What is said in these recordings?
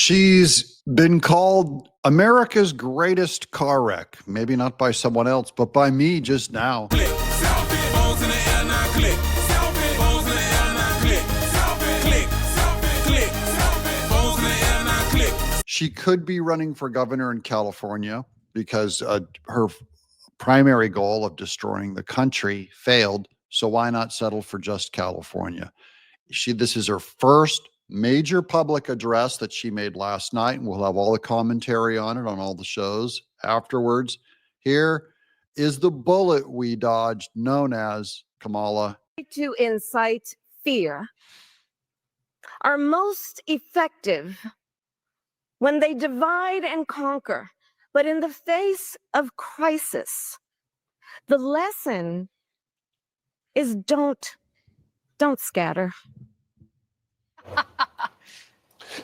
She's been called America's greatest car wreck. Maybe not by someone else, but by me just now. She could be running for governor in California because her primary goal of destroying the country failed. So why not settle for just California? This is her first major public address that she made last night, and we'll have all the commentary on it on all the shows afterwards. Here is the bullet we dodged, known as Kamala. To incite fear are most effective when they divide and conquer. But in the face of crisis, the lesson is don't scatter.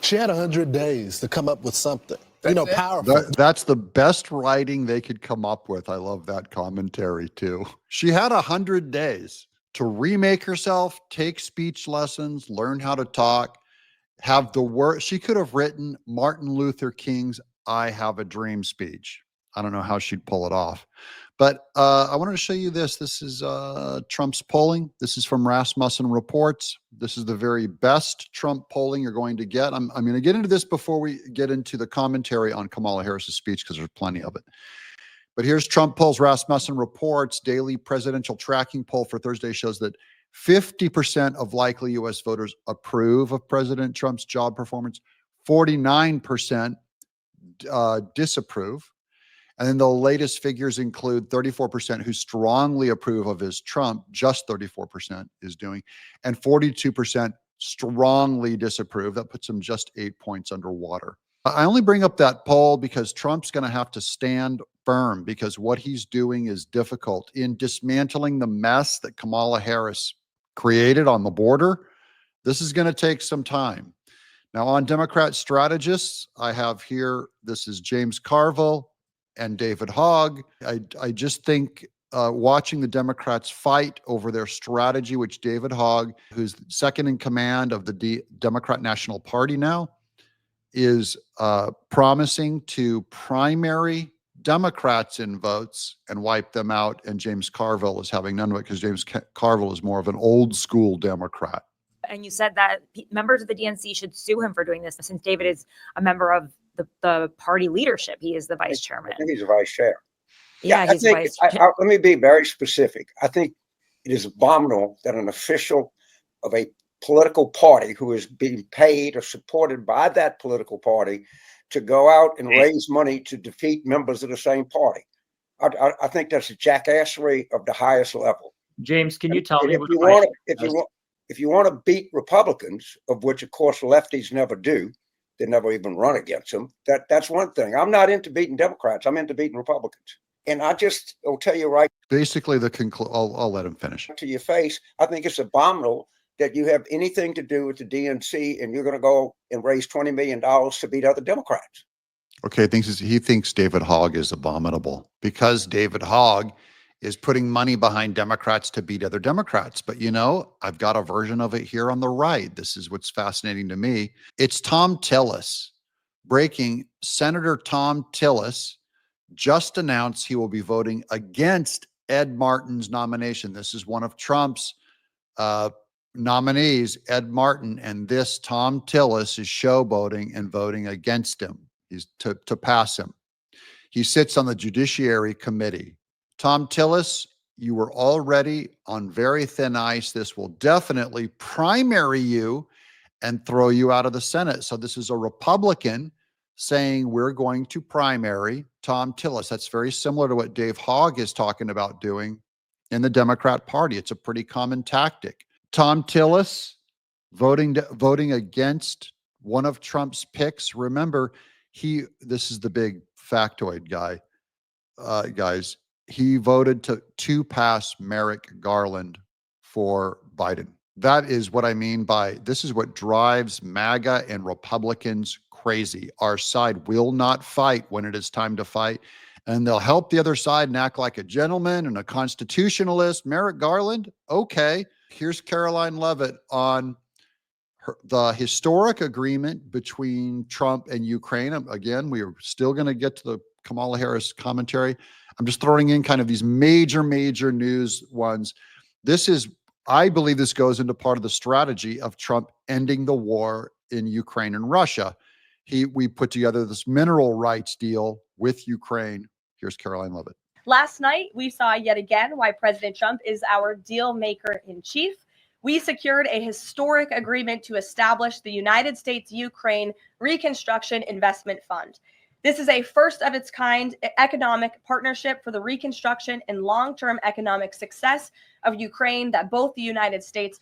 She had 100 days to come up with something, powerful. That's the best writing they could come up with. I love that commentary too. She had 100 days to remake herself, take speech lessons, learn how to talk, have the word. She could have written Martin Luther King's "I Have a Dream" speech. I don't know how she'd pull it off. But I wanted to show you this. This is Trump's polling. This is from Rasmussen Reports. This is the very best Trump polling you're going to get. I'm going to get into this before we get into the commentary on Kamala Harris's speech, because there's plenty of it. But here's Trump polls. Rasmussen Reports daily presidential tracking poll for Thursday shows that 50% of likely U.S. voters approve of President Trump's job performance. 49% disapprove. And then the latest figures include 34% who strongly approve of his Trump, just 34% is doing, and 42% strongly disapprove. That puts him just 8 points underwater. I only bring up that poll because Trump's going to have to stand firm, because what he's doing is difficult in dismantling the mess that Kamala Harris created on the border. This is going to take some time. Now, on Democrat strategists, I have here, this is James Carville and David Hogg. I just think watching the Democrats fight over their strategy, which David Hogg, who's second in command of the Democrat National Party now, is promising to primary Democrats in votes and wipe them out. And James Carville is having none of it, because James Carville is more of an old school Democrat. And you said that members of the DNC should sue him for doing this, since David is a member of the party leadership. He is the vice chairman. I think he's a vice chair. Yeah, he's vice chair. Let me be very specific. I think it is abominable that an official of a political party who is being paid or supported by that political party to go out and raise money to defeat members of the same party. I think that's a jackassery of the highest level. James, can you tell me if you want to beat Republicans, of which of course lefties never do, they never even run against them. That's one thing. I'm not into beating Democrats. I'm into beating Republicans. And will tell you right. Basically, I'll let him finish. To your face, I think it's abominable that you have anything to do with the DNC and you're going to go and raise $20 million to beat other Democrats. Okay, he thinks David Hogg is abominable because David Hogg is putting money behind Democrats to beat other Democrats. But I've got a version of it here on the right. This is what's fascinating to me. It's Tom Tillis. Breaking: Senator Tom Tillis just announced he will be voting against Ed Martin's nomination. This is one of Trump's nominees, Ed Martin, and this Tom Tillis is showboating and voting against him. He's to pass him. He sits on the Judiciary Committee. Tom Tillis, you were already on very thin ice. This will definitely primary you and throw you out of the Senate. So this is a Republican saying we're going to primary Tom Tillis. That's very similar to what Dave Hogg is talking about doing in the Democrat Party. It's a pretty common tactic. Tom Tillis voting against one of Trump's picks. Remember, this is the big factoid guy, guys. He voted to pass Merrick Garland for Biden. That is what I mean by this is what drives MAGA and Republicans crazy. Our side will not fight when it is time to fight, and they'll help the other side and act like a gentleman and a constitutionalist. Merrick Garland, okay. Here's Caroline Leavitt on the historic agreement between Trump and Ukraine. Again, we are still going to get to the Kamala Harris commentary. I'm just throwing in kind of these major news ones. I believe this goes into part of the strategy of Trump ending the war in Ukraine and Russia. We put together this mineral rights deal with Ukraine. Here's Caroline Levitt. Last night, we saw yet again why President Trump is our deal maker in chief. We secured a historic agreement to establish the United States-Ukraine Reconstruction Investment Fund. This is a first of its kind economic partnership for the reconstruction and long-term economic success of Ukraine that the United States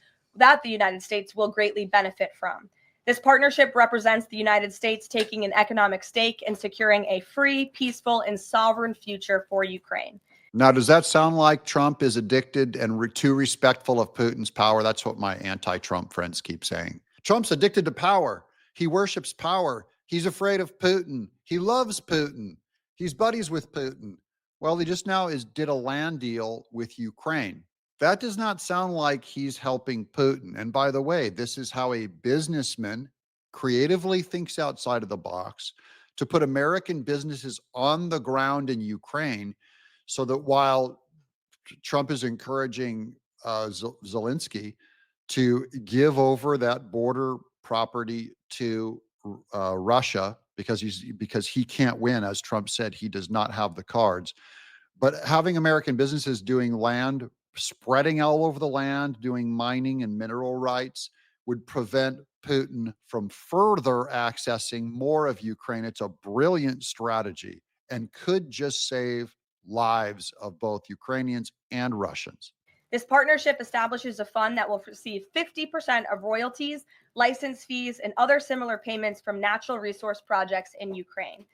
will greatly benefit from. This partnership represents the United States taking an economic stake in securing a free, peaceful, and sovereign future for Ukraine. Now, does that sound like Trump is addicted and too respectful of Putin's power? That's what my anti-Trump friends keep saying. Trump's addicted to power. He worships power. He's afraid of Putin. He loves Putin. He's buddies with Putin. Well, he just now did a land deal with Ukraine. That does not sound like he's helping Putin. And by the way, this is how a businessman creatively thinks outside of the box to put American businesses on the ground in Ukraine, so that while Trump is encouraging Zelensky to give over that border property to Russia because he can't win, as Trump said, he does not have the cards. But having American businesses doing land, spreading all over the land, doing mining and mineral rights would prevent Putin from further accessing more of Ukraine. It's a brilliant strategy and could just save lives of both Ukrainians and Russians. This partnership establishes a fund that will receive 50% of royalties, license fees, and other similar payments from natural resource projects in Ukraine.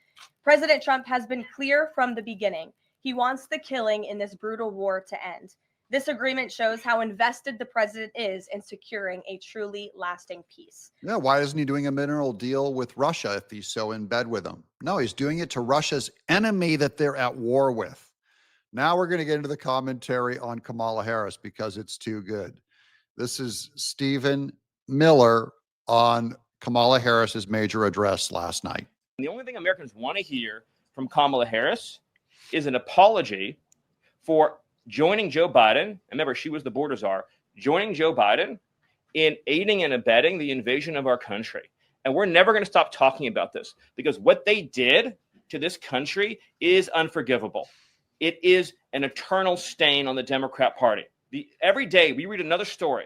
President Trump has been clear from the beginning. He wants the killing in this brutal war to end. This agreement shows how invested the president is in securing a truly lasting peace. Yeah, why isn't he doing a mineral deal with Russia if he's so in bed with them? No, he's doing it to Russia's enemy that they're at war with. Now we're going to get into the commentary on Kamala Harris because it's too good. This is Stephen Miller on Kamala Harris's major address last night. The only thing Americans want to hear from Kamala Harris is an apology for joining Joe Biden. Remember, she was the border czar, joining Joe Biden in aiding and abetting the invasion of our country. And we're never going to stop talking about this because what they did to this country is unforgivable. It is an eternal stain on the Democrat Party. Every day we read another story.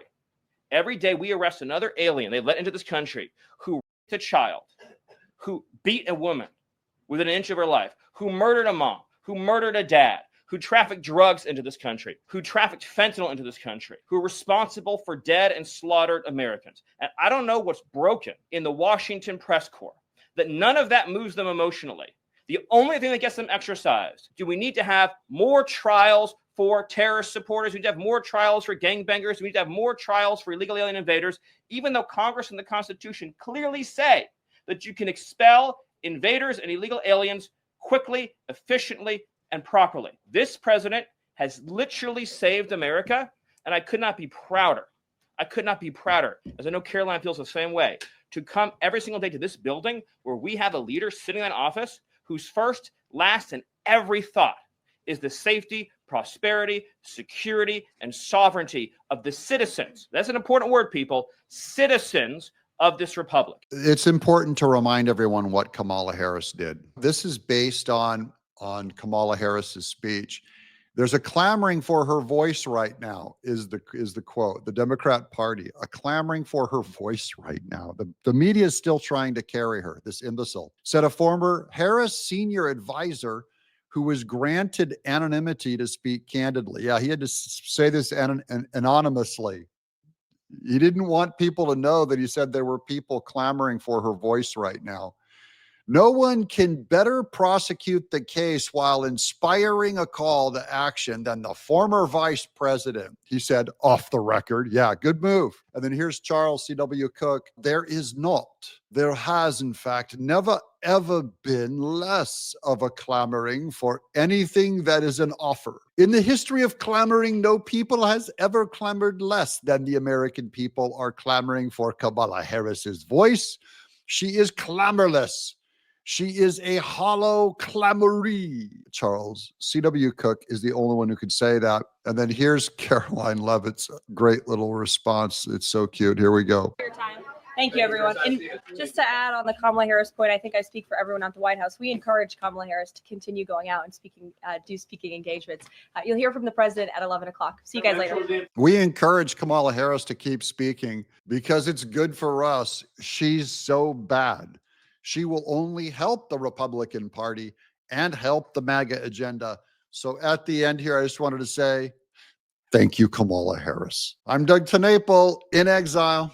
Every day we arrest another alien they let into this country who raped a child, who beat a woman within an inch of her life, who murdered a mom, who murdered a dad, who trafficked drugs into this country, who trafficked fentanyl into this country, who are responsible for dead and slaughtered Americans. And I don't know what's broken in the Washington press corps, that none of that moves them emotionally. The only thing that gets them exercised, do we need to have more trials for terrorist supporters? We need to have more trials for gangbangers. We need to have more trials for illegal alien invaders, even though Congress and the Constitution clearly say that you can expel invaders and illegal aliens quickly, efficiently, and properly. This president has literally saved America, and I could not be prouder. I could not be prouder, as I know Caroline feels the same way, to come every single day to this building where we have a leader sitting in office whose first, last, and every thought is the safety, prosperity, security, and sovereignty of the citizens. That's an important word, people. Citizens of this republic. It's important to remind everyone what Kamala Harris did. This is based on Kamala Harris's speech. There's a clamoring for her voice right now, is the quote. The Democrat Party, a clamoring for her voice right now. The media is still trying to carry her, this imbecile, said a former Harris senior advisor who was granted anonymity to speak candidly. Yeah, he had to say this anonymously. He didn't want people to know that he said there were people clamoring for her voice right now. No one can better prosecute the case while inspiring a call to action than the former vice president, he said off the record. Yeah, good move. And then here's Charles C.W. Cook. There has in fact, never, ever been less of a clamoring for anything that is an offer. In the history of clamoring, no people has ever clamored less than the American people are clamoring for Kamala Harris's voice. She is clamorless. She is a hollow clamoree. Charles, C.W. Cook is the only one who could say that. And then here's Caroline Levitt's great little response. It's so cute. Here we go. Your time. Thank you, everyone. And just to add on the Kamala Harris point, I think I speak for everyone at the White House. We encourage Kamala Harris to continue going out and do speaking engagements. You'll hear from the president at 11 o'clock. See you guys later. We encourage Kamala Harris to keep speaking because it's good for us. She's so bad. She will only help the Republican Party and help the MAGA agenda. So at the end here, I just wanted to say, thank you, Kamala Harris. I'm Doug Tenaple in exile.